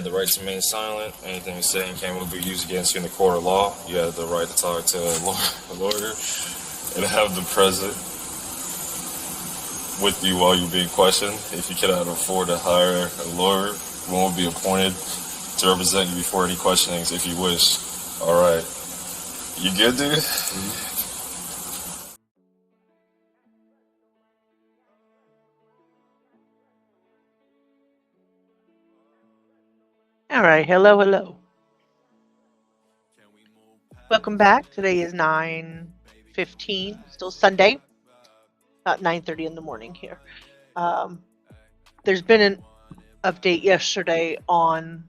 have the right to remain silent. Anything you say and can will be used against you in the court of law. You have the right to talk to a lawyer and have the present with you while you're being questioned. If you cannot afford to hire a lawyer, one will be appointed to represent you before any questionings if you wish. All right. You good, dude? All right, hello. Welcome back. Today is 9:15, still Sunday, not 9:30 in the morning here. There's been an update yesterday on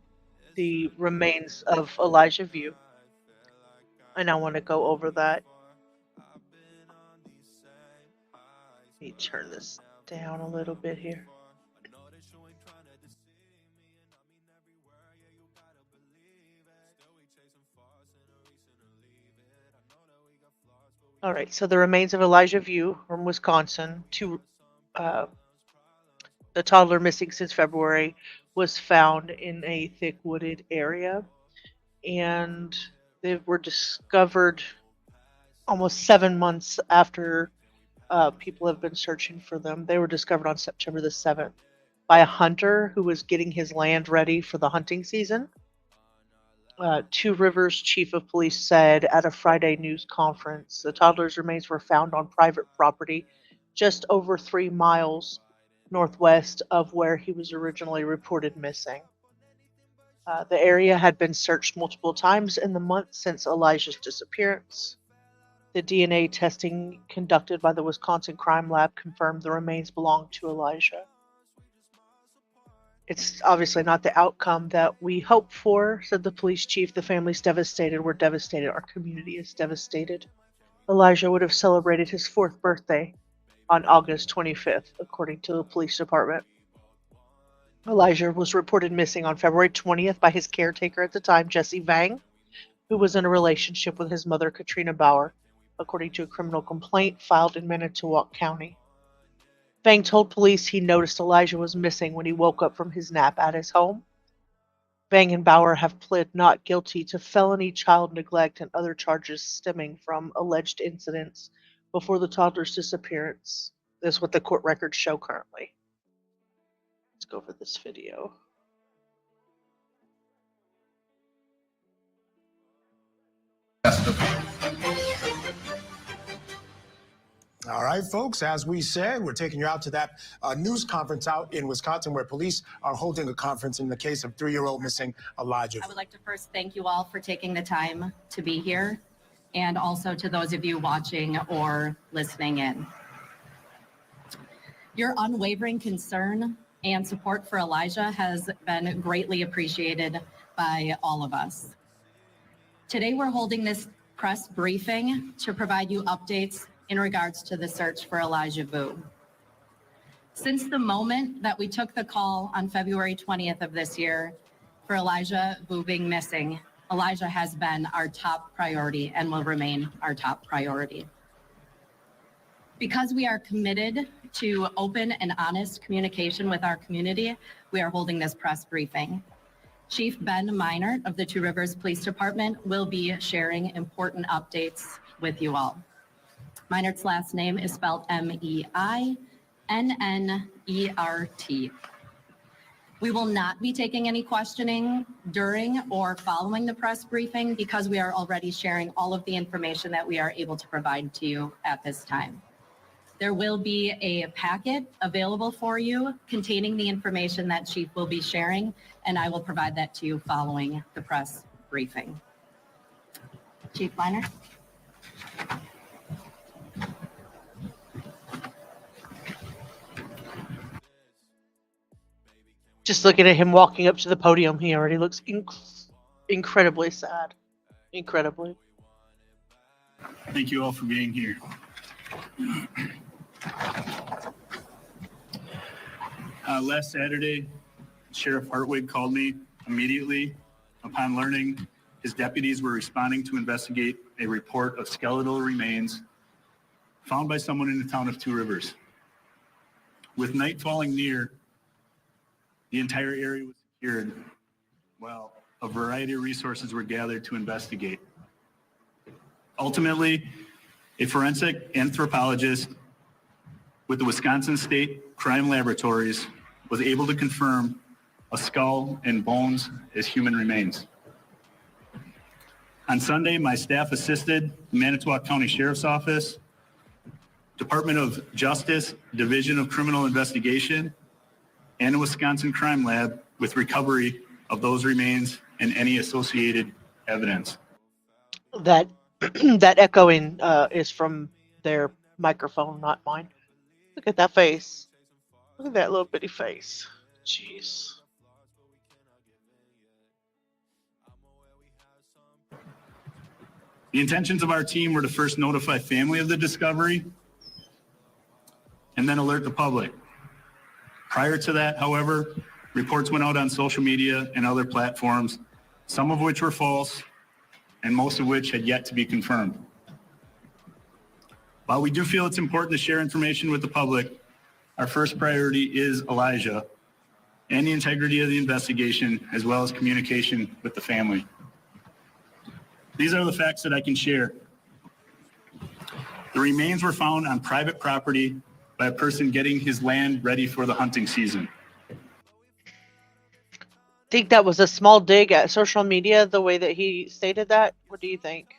the remains of Elijah Vue, and I want to go over that. Let me turn this down a little bit here. All right, so the remains of Elijah Vue from Wisconsin, the toddler missing since February, was found in a thick wooded area, and they were discovered almost 7 months after people have been searching for them. They were discovered on September the 7th by a hunter who was getting his land ready for the hunting season. Two Rivers chief of police said at a Friday news conference the toddler's remains were found on private property just over 3 miles northwest of where he was originally reported missing. The area had been searched multiple times in the months since Elijah's disappearance. The DNA testing conducted by the Wisconsin Crime Lab confirmed the remains belonged to Elijah. It's obviously not the outcome that we hoped for, said the police chief. The family's devastated. We're devastated. Our community is devastated. Elijah would have celebrated his 4th birthday on August 25th, according to the police department. Elijah was reported missing on February 20th by his caretaker at the time, Jesse Vang, who was in a relationship with his mother, Katrina Bauer, according to a criminal complaint filed in Manitowoc County. Vang told police he noticed Elijah was missing when he woke up from his nap at his home. Vang and Bauer have pled not guilty to felony child neglect and other charges stemming from alleged incidents before the toddler's disappearance. This is what the court records show currently. Let's go over this video. All right, folks, as we said, we're taking you out to that news conference out in Wisconsin where police are holding a conference in the case of 3-year-old missing Elijah. I would like to first thank you all for taking the time to be here, and also to those of you watching or listening in. Your unwavering concern and support for Elijah has been greatly appreciated by all of us. Today, we're holding this press briefing to provide you updates in regards to the search for Elijah Vue. Since the moment that we took the call on February 20th of this year for Elijah Vue being missing, Elijah has been our top priority and will remain our top priority. Because we are committed to open and honest communication with our community, we are holding this press briefing. Chief Ben Meinnert of the Two Rivers Police Department will be sharing important updates with you all. Meinert's last name is spelled Meinnert. We will not be taking any questioning during or following the press briefing because we are already sharing all of the information that we are able to provide to you at this time. There will be a packet available for you containing the information that Chief will be sharing, and I will provide that to you following the press briefing. Chief Meinnert. Just looking at him walking up to the podium, he already looks incredibly sad. Incredibly. Thank you all for being here. Last Saturday, Sheriff Hartwig called me immediately upon learning his deputies were responding to investigate a report of skeletal remains found by someone in the town of Two Rivers. With night falling near, the entire area was secured while a variety of resources were gathered to investigate. Ultimately, a forensic anthropologist with the Wisconsin State Crime Laboratories was able to confirm a skull and bones as human remains. On Sunday, my staff assisted the Manitowoc County Sheriff's Office, Department of Justice, Division of Criminal Investigation, and the Wisconsin Crime Lab with recovery of those remains and any associated evidence. That that echoing is from their microphone, not mine. Look at that face. Look at that little bitty face. Jeez. The intentions of our team were to first notify family of the discovery and then alert the public. Prior to that, however, reports went out on social media and other platforms, some of which were false and most of which had yet to be confirmed. While we do feel it's important to share information with the public, our first priority is Elijah and the integrity of the investigation, as well as communication with the family. These are the facts that I can share. The remains were found on private property by a person getting his land ready for the hunting season. Think that was a small dig at social media, the way that he stated that? What do you think?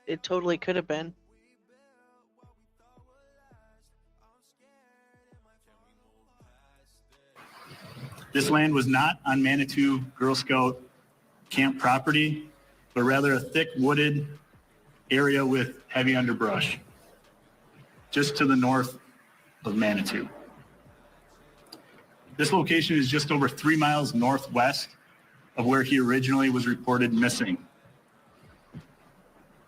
It totally could have been. This land was not on Manitou Girl Scout camp property, but rather a thick wooded area with heavy underbrush, just to the north of Manitou. This location is just over 3 miles northwest of where he originally was reported missing.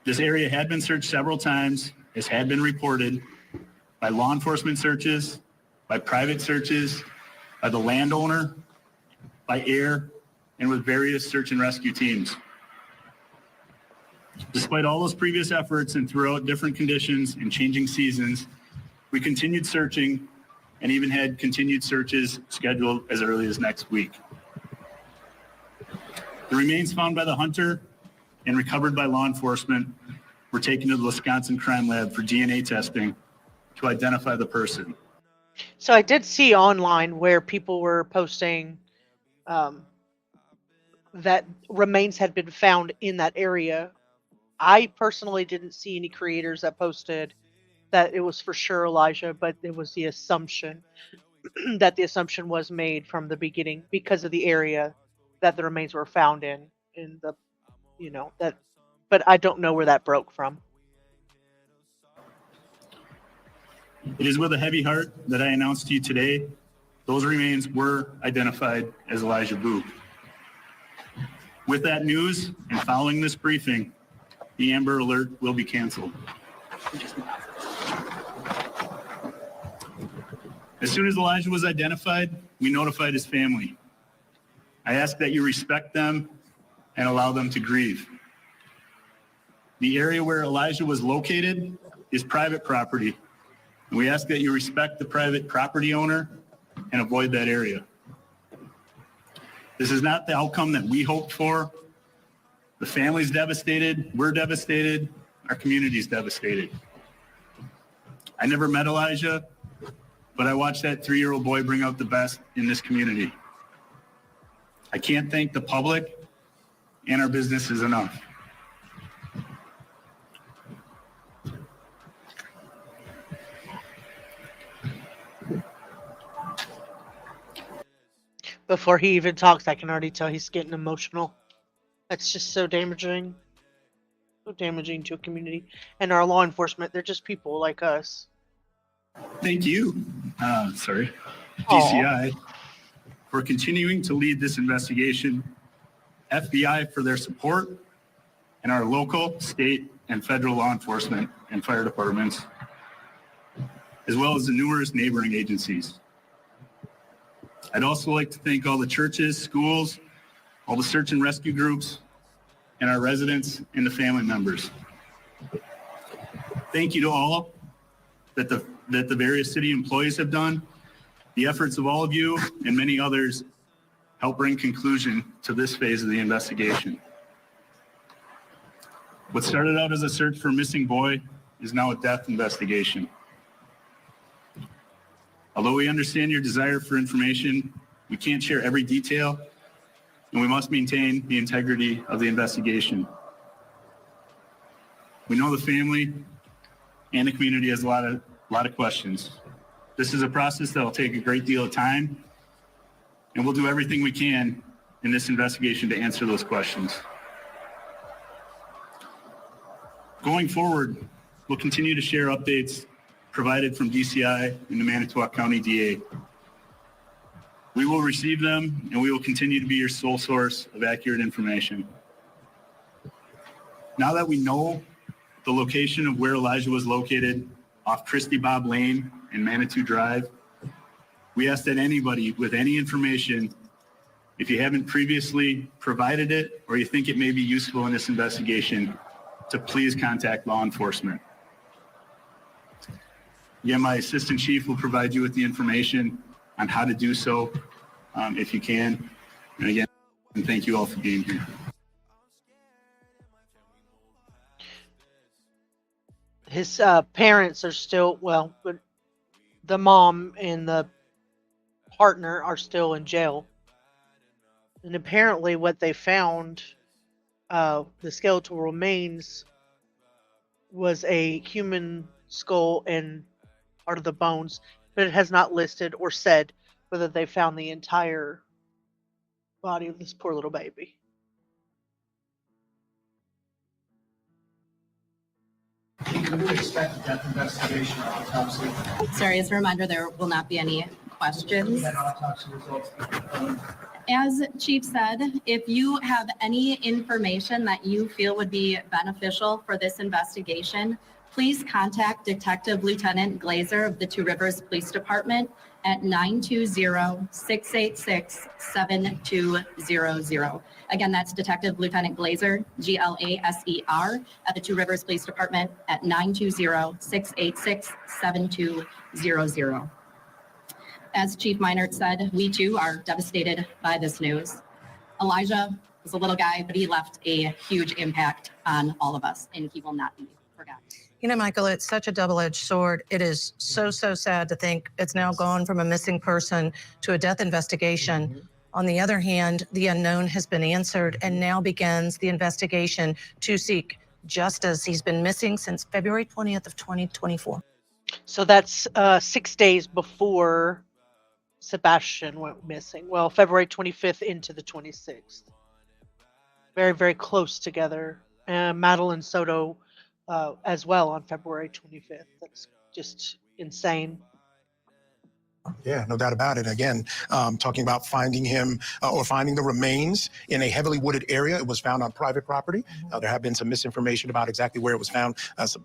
This area had been searched several times, as had been reported, by law enforcement searches, by private searches, by the landowner, by air, and with various search and rescue teams. Despite all those previous efforts and throughout different conditions and changing seasons, we continued searching and even had continued searches scheduled as early as next week. The remains found by the hunter and recovered by law enforcement were taken to the Wisconsin Crime Lab for DNA testing to identify the person. So I did see online where people were posting that remains had been found in that area. I personally didn't see any creators that posted that it was for sure Elijah, but it was the assumption that the assumption was made from the beginning because of the area that the remains were found in the, that, but I don't know where that broke from. It is with a heavy heart that I announce to you today, those remains were identified as Elijah Vue. With that news and following this briefing, the Amber Alert will be canceled. As soon as Elijah was identified, we notified his family. I ask that you respect them and allow them to grieve. The area where Elijah was located is private property, and we ask that you respect the private property owner and avoid that area. This is not the outcome that we hoped for. The family's devastated, we're devastated, our community's devastated. I never met Elijah, but I watched that 3-year-old boy bring out the best in this community. I can't thank the public and our businesses enough. Before he even talks, I can already tell he's getting emotional. That's just so damaging. So damaging to a community. And our law enforcement, they're just people like us. Thank you, DCI, for continuing to lead this investigation, FBI for their support, and our local, state, and federal law enforcement and fire departments, as well as the numerous neighboring agencies. I'd also like to thank all the churches, schools, all the search and rescue groups, and our residents and the family members. Thank you to all that the various city employees have done The efforts of all of you and many others help bring conclusion to this phase of the investigation. What started out as a search for a missing boy is now a death investigation. Although we understand your desire for information, we can't share every detail, and we must maintain the integrity of the investigation. We know the family and the community has a lot of questions. This is a process that will take a great deal of time, and we'll do everything we can in this investigation to answer those questions. Going forward, we'll continue to share updates provided from DCI and the Manitowoc County DA. We will receive them, and we will continue to be your sole source of accurate information. Now that we know the location of where Elijah was located off Christy Bob Lane and Manitou Drive, we ask that anybody with any information, if you haven't previously provided it or you think it may be useful in this investigation, to please contact law enforcement. Again, my assistant chief will provide you with the information on how to do so if you can. And again, thank you all for being here. His parents are still, well, but the mom and the partner are still in jail. And apparently what they found, the skeletal remains, was a human skull and part of the bones, but it has not listed or said whether they found the entire body of this poor little baby. Can we expect a death investigation or autopsy? Sorry, as a reminder, there will not be any questions. That autopsy results. As Chief said, if you have any information that you feel would be beneficial for this investigation, please contact Detective Lieutenant Glazer of the Two Rivers Police Department at 920-686-7200. Again, that's Detective Lieutenant Glazer, Glaser, at the Two Rivers Police Department at 920-686-7200. As Chief Meinnert said, we too are devastated by this news. Elijah was a little guy, but he left a huge impact on all of us, and he will not be forgotten. You know, Michael, it's such a double-edged sword. It is so sad to think it's now gone from a missing person to a death investigation. Mm-hmm. On the other hand, the unknown has been answered, and now begins the investigation to seek justice. He's been missing since February 20th of 2024. So that's 6 days before Sebastian went missing. Well, February 25th into the 26th. Very, very close together. And Madeline Soto as well on February 25th. That's just insane. Yeah, no doubt about it. Again, talking about finding him or finding the remains in a heavily wooded area. It was found on private property. There have been some misinformation about exactly where it was found.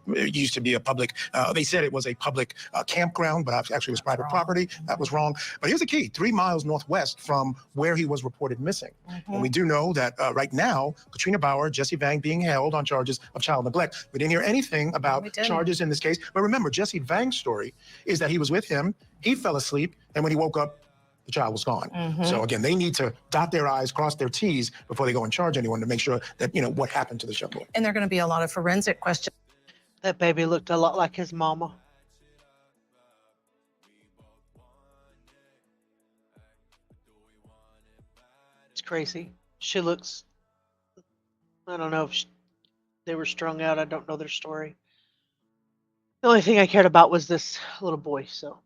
It used to be a public, they said it was a public campground, but actually it was private property. That was wrong. But here's the key, 3 miles northwest from where he was reported missing. And we do know that right now, Katrina Bauer, Jesse Vang being held on charges of child neglect. We didn't hear anything about charges in this case. But remember, Jesse Vang's story is that he was with him. He fell asleep, and when he woke up, the child was gone. So again, they need to dot their I's, cross their T's before they go and charge anyone to make sure that, you know, what happened to the young boy. And there are going to be a lot of forensic questions. That baby looked a lot like his mama. It's crazy. She looks, I don't know if they were strung out. I don't know their story. The only thing I cared about was this little boy, so.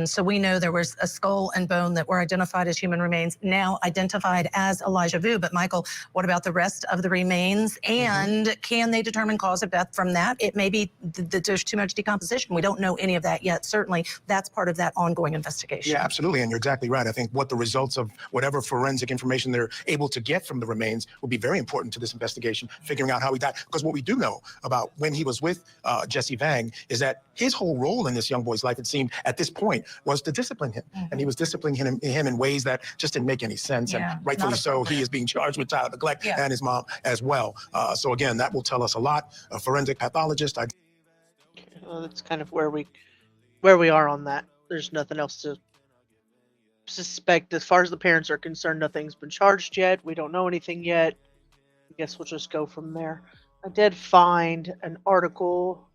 So we know there was a skull and bone that were identified as human remains, now identified as Elijah Vue. But Michael, what about the rest of the remains? And can they determine cause of death from that? It may be that there's too much decomposition. We don't know any of that yet. Certainly, that's part of that ongoing investigation. Yeah, absolutely. And you're exactly right. I think what the results of whatever forensic information they're able to get from the remains will be very important to this investigation, figuring out how he died. Because what we do know about when he was with Jesse Vang is that his whole role in this young boy's life, it seemed at this point, was to discipline him. And he was disciplining him in ways that just didn't make any sense. And rightfully so, he is being charged with child neglect and his mom as well. So again, that will tell us a lot. A forensic pathologist. That's kind of where we are on that. there's nothing else to suspect. As far as the parents are concerned, nothing's been charged yet. We don't know anything yet. I guess we'll just go from there. I did find an article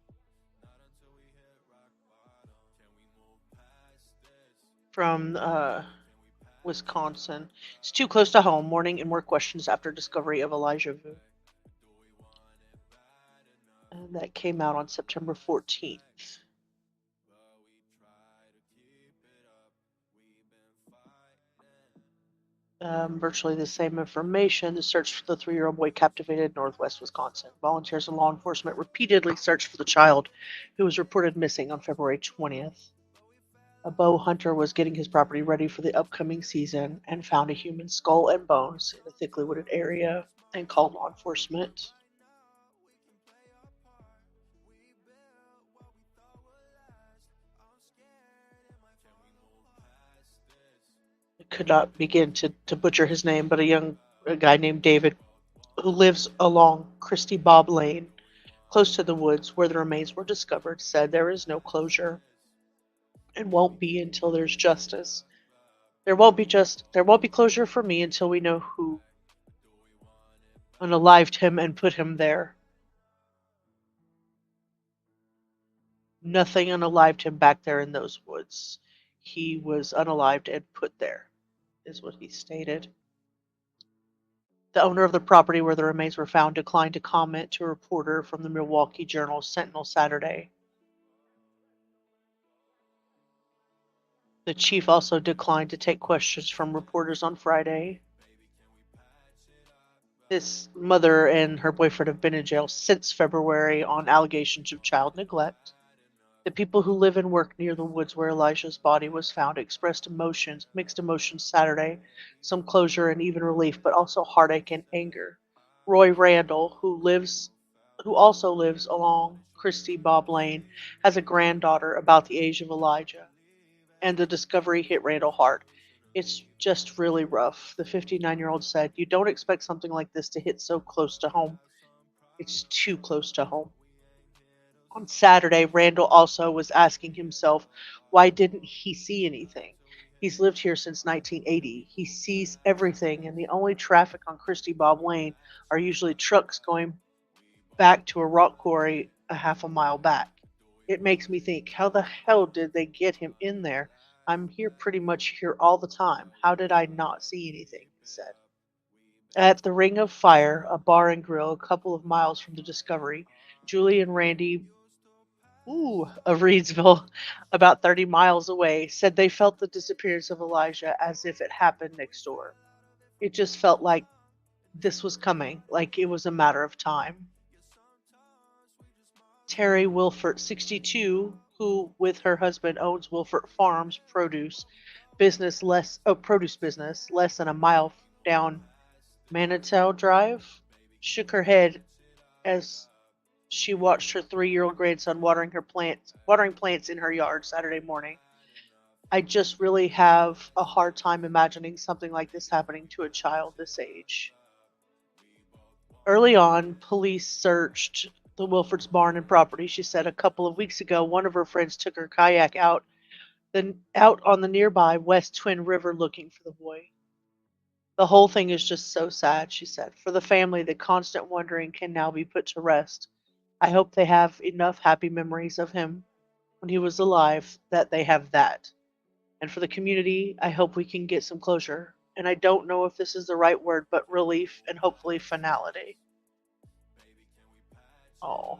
from Wisconsin. It's too close to home. Morning and more questions after discovery of Elijah Vue. And that came out on September 14th. Virtually the same information. The search for the 3-year-old boy captivated Northwest Wisconsin. Volunteers and law enforcement repeatedly searched for the child who was reported missing on February 20th. A bow hunter was getting his property ready for the upcoming season and found a human skull and bones in a thickly wooded area and called law enforcement. Could not begin to butcher his name, but a guy named David, who lives along Christy Bob Lane, close to the woods where the remains were discovered, said there is no closure and won't be until there's justice. There won't be closure for me until we know who unalived him and put him there. Nothing unalived him back there in those woods. He was unalived and put there, is what he stated. The owner of the property where the remains were found declined to comment to a reporter from the Milwaukee Journal Sentinel Saturday. The chief also declined to take questions from reporters on Friday. His mother and her boyfriend have been in jail since February on allegations of child neglect. The people who live and work near the woods where Elijah's body was found expressed mixed emotions Saturday, some closure and even relief, but also heartache and anger. Roy Randall, who also lives along Christy Bob Lane, has a granddaughter about the age of Elijah, and the discovery hit Randall hard. It's just really rough, the 59-year-old said. You don't expect something like this to hit so close to home. It's too close to home. On Saturday, Randall also was asking himself, why didn't he see anything? He's lived here since 1980. He sees everything, and the only traffic on Christy Bob Lane are usually trucks going back to a rock quarry a half a mile back. It makes me think, how the hell did they get him in there? I'm here pretty much here all the time. How did I not see anything? He said. At the Ring of Fire, a bar and grill a couple of miles from the discovery, Julie and Randy of Reedsville, about 30 miles away, said they felt the disappearance of Elijah as if it happened next door. It just felt like this was coming, like it was a matter of time. Terry Wilfert, 62, who with her husband owns Wilfert Farms produce business less than a mile down Meinnert Drive, shook her head as she watched her 3-year-old grandson watering plants in her yard Saturday morning. I just really have a hard time imagining something like this happening to a child this age. Early on, police searched the Wilfort's barn and property. She said a couple of weeks ago, one of her friends took her kayak out on the nearby West Twin River looking for the boy. The whole thing is just so sad, she said. For the family, the constant wondering can now be put to rest. I hope they have enough happy memories of him when he was alive that they have that. And for the community, I hope we can get some closure. And I don't know if this is the right word, but relief and hopefully finality. Oh.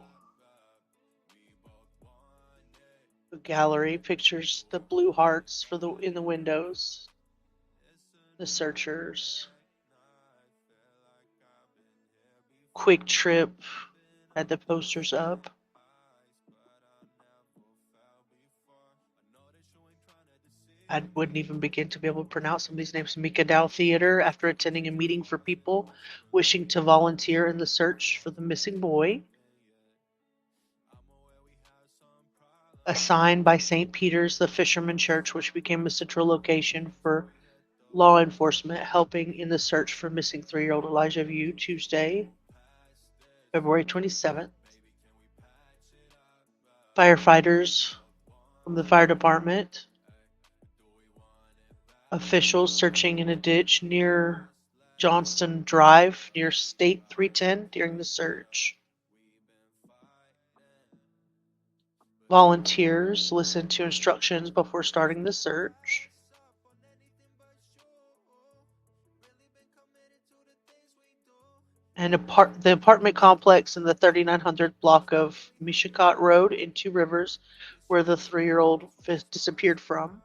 The gallery pictures the blue hearts in the windows. The searchers. Quick Trip had the posters up. I wouldn't even begin to be able to pronounce some of these names. Mika Dow Theater, after attending a meeting for people wishing to volunteer in the search for the missing boy. A sign by St. Peter's, the Fisherman Church, which became a central location for law enforcement helping in the search for missing 3-year-old Elijah Vue, Tuesday, February 27th. Firefighters from the fire department Officials searching in a ditch near Johnston Drive near State 310 during the search. Volunteers listened to instructions before starting the search. And the apartment complex in the 3900 block of Mishicot Road in Two Rivers, where the 3-year-old disappeared from.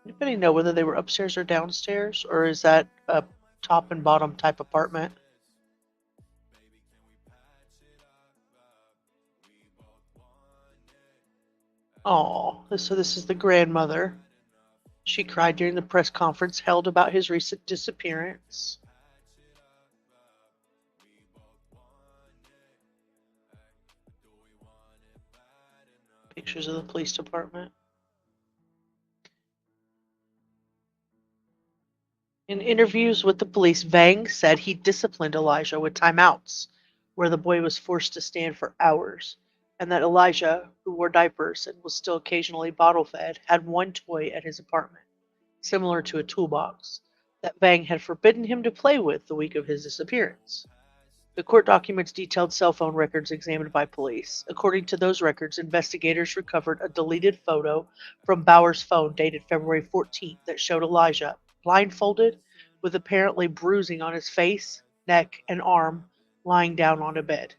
Anybody know whether they were upstairs or downstairs, or is that a top and bottom type apartment? Oh, so this is the grandmother. She cried during the press conference held about his recent disappearance. Pictures of the police department. In interviews with the police, Vang said he disciplined Elijah with timeouts, where the boy was forced to stand for hours, and that Elijah, who wore diapers and was still occasionally bottle fed, had one toy at his apartment, similar to a toolbox, that Vang had forbidden him to play with the week of his disappearance. The court documents detailed cell phone records examined by police. According to those records, investigators recovered a deleted photo from Bauer's phone dated February 14th that showed Elijah blindfolded with apparently bruising on his face, neck, and arm, lying down on a bed.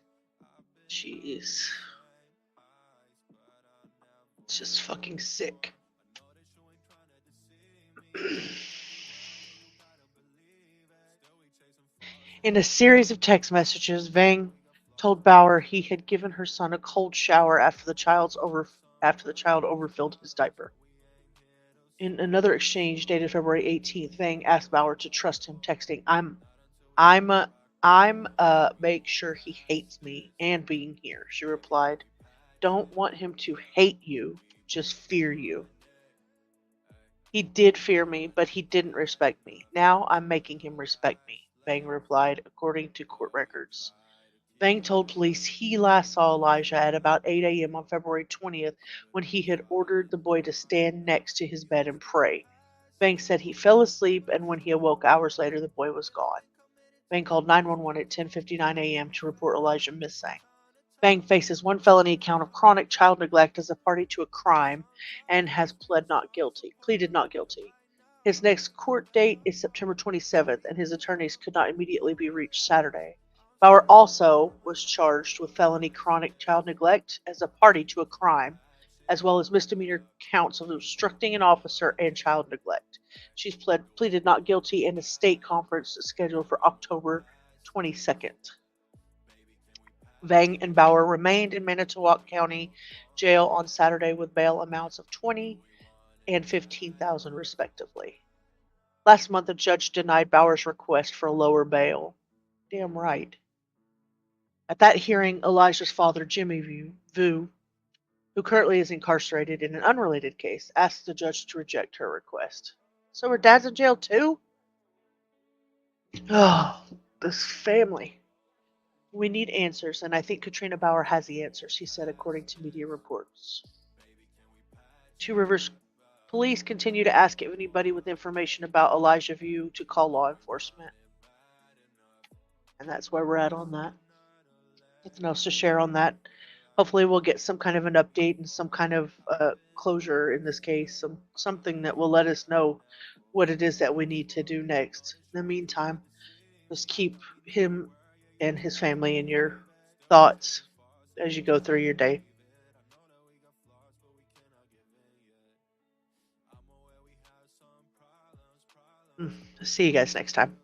Jeez. It's just fucking sick. In a series of text messages, Vang told Bauer he had given her son a cold shower after the child overfilled his diaper. In another exchange dated February 18th, Vang asked Bauer to trust him, texting, I'm make sure he hates me and being here. She replied, don't want him to hate you, just fear you. He did fear me, but he didn't respect me. Now I'm making him respect me, Vang replied, according to court records. Vang told police he last saw Elijah at about 8 a.m. on February 20th when he had ordered the boy to stand next to his bed and pray. Vang said he fell asleep, and when he awoke hours later, the boy was gone. Vang called 911 at 10:59 a.m. to report Elijah missing. Vang faces one felony count of chronic child neglect as a party to a crime and has pleaded not guilty. His next court date is September 27th, and his attorneys could not immediately be reached Saturday. Bauer also was charged with felony chronic child neglect as a party to a crime, as well as misdemeanor counts of obstructing an officer and child neglect. She's pleaded not guilty, and a state conference is scheduled for October 22nd. Vang and Bauer remained in Manitowoc County Jail on Saturday with bail amounts of $20,000 and $15,000 respectively. Last month, a judge denied Bauer's request for a lower bail. Damn right. At that hearing, Elijah's father, Jimmy Vue, who currently is incarcerated in an unrelated case, asked the judge to reject her request. So her dad's in jail too? Oh, this family. We need answers, and I think Katrina Bauer has the answers, he said, according to media reports. Two Rivers police continue to ask anybody with information about Elijah Vue to call law enforcement. And that's where we're at on that. Nothing else to share on that. Hopefully we'll get some kind of an update and some kind of closure in this case, something that will let us know what it is that we need to do next. In the meantime, just keep him and his family in your thoughts as you go through your day. See you guys next time.